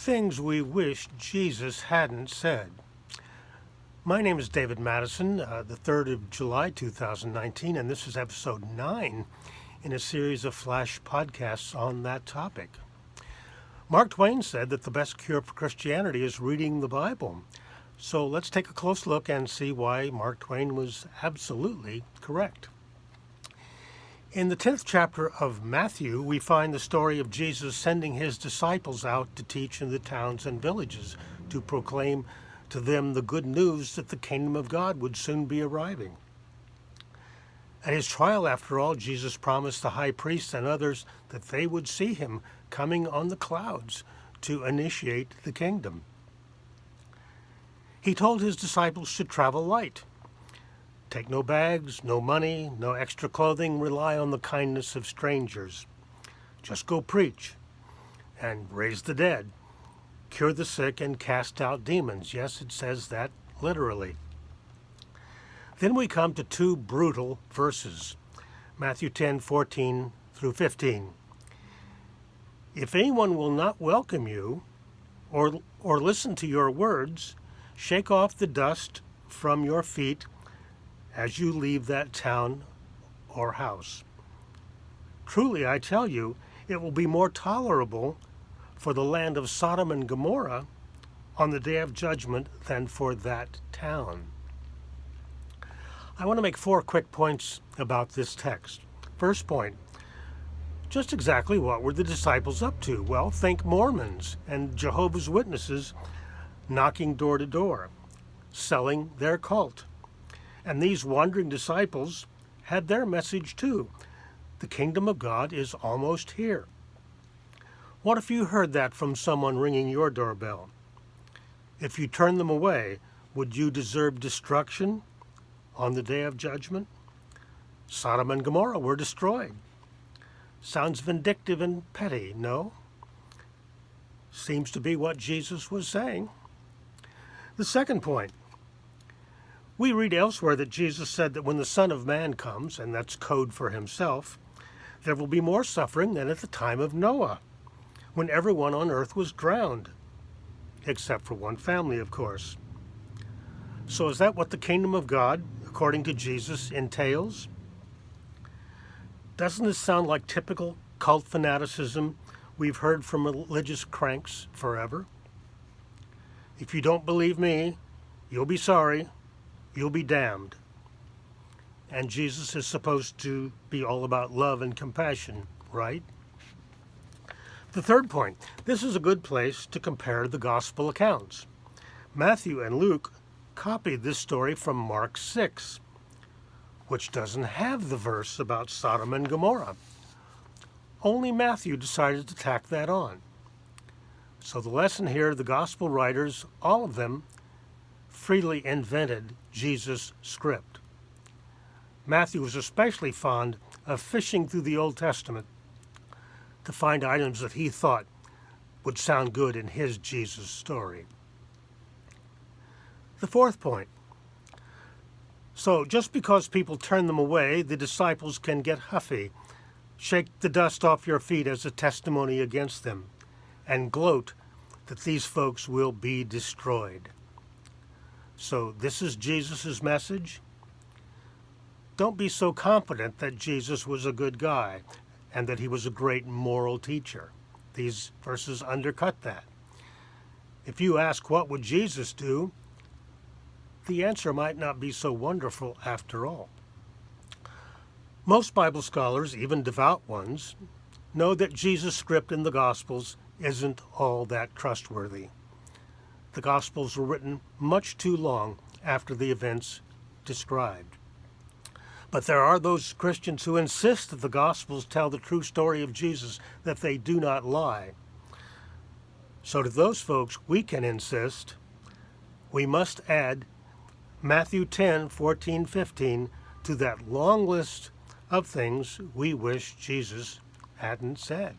Things we wish Jesus hadn't said. My name is David Madison, the 3rd of July 2019, and this is episode 9 in a series of flash podcasts on that topic. Mark Twain said that the best cure for Christianity is reading the Bible. So let's take a close look and see why Mark Twain was absolutely correct. In the 10th chapter of Matthew, we find the story of Jesus sending his disciples out to teach in the towns and villages, to proclaim to them the good news that the kingdom of God would soon be arriving. At his trial, after all, Jesus promised the high priest and others that they would see him coming on the clouds to initiate the kingdom. He told his disciples to travel light. Take no bags, no money, no extra clothing, rely on the kindness of strangers. Just go preach and raise the dead, cure the sick, and cast out demons. Yes, it says that literally. Then we come to two brutal verses, Matthew 10:14 through 15. If anyone will not welcome you or listen to your words, shake off the dust from your feet as you leave that town or house. Truly, I tell you, it will be more tolerable for the land of Sodom and Gomorrah on the day of judgment than for that town. I want to make 4 quick points about this text. First point, just exactly what were the disciples up to? Well, think Mormons and Jehovah's Witnesses knocking door to door, selling their cult. And these wandering disciples had their message too. The kingdom of God is almost here. What if you heard that from someone ringing your doorbell? If you turned them away, would you deserve destruction on the day of judgment? Sodom and Gomorrah were destroyed. Sounds vindictive and petty, no? Seems to be what Jesus was saying. The second point, we read elsewhere that Jesus said that when the Son of Man comes, and that's code for himself, there will be more suffering than at the time of Noah, when everyone on earth was drowned, except for one family, of course. So is that what the kingdom of God, according to Jesus, entails? Doesn't this sound like typical cult fanaticism we've heard from religious cranks forever? If you don't believe me, you'll be sorry. You'll be damned. And Jesus is supposed to be all about love and compassion, right? The third point, this is a good place to compare the gospel accounts. Matthew and Luke copied this story from Mark 6, which doesn't have the verse about Sodom and Gomorrah. Only Matthew decided to tack that on. So the lesson here, the gospel writers, all of them, freely invented Jesus' script. Matthew was especially fond of fishing through the Old Testament to find items that he thought would sound good in his Jesus story. The fourth point. So just because people turn them away, the disciples can get huffy, shake the dust off your feet as a testimony against them, and gloat that these folks will be destroyed. So this is Jesus' message. Don't be so confident that Jesus was a good guy and that he was a great moral teacher. These verses undercut that. If you ask what would Jesus do, the answer might not be so wonderful after all. Most Bible scholars, even devout ones, know that Jesus' script in the Gospels isn't all that trustworthy. The Gospels were written much too long after the events described. But there are those Christians who insist that the Gospels tell the true story of Jesus, that they do not lie. So to those folks, we can insist we must add Matthew 10:14, 15 to that long list of things we wish Jesus hadn't said.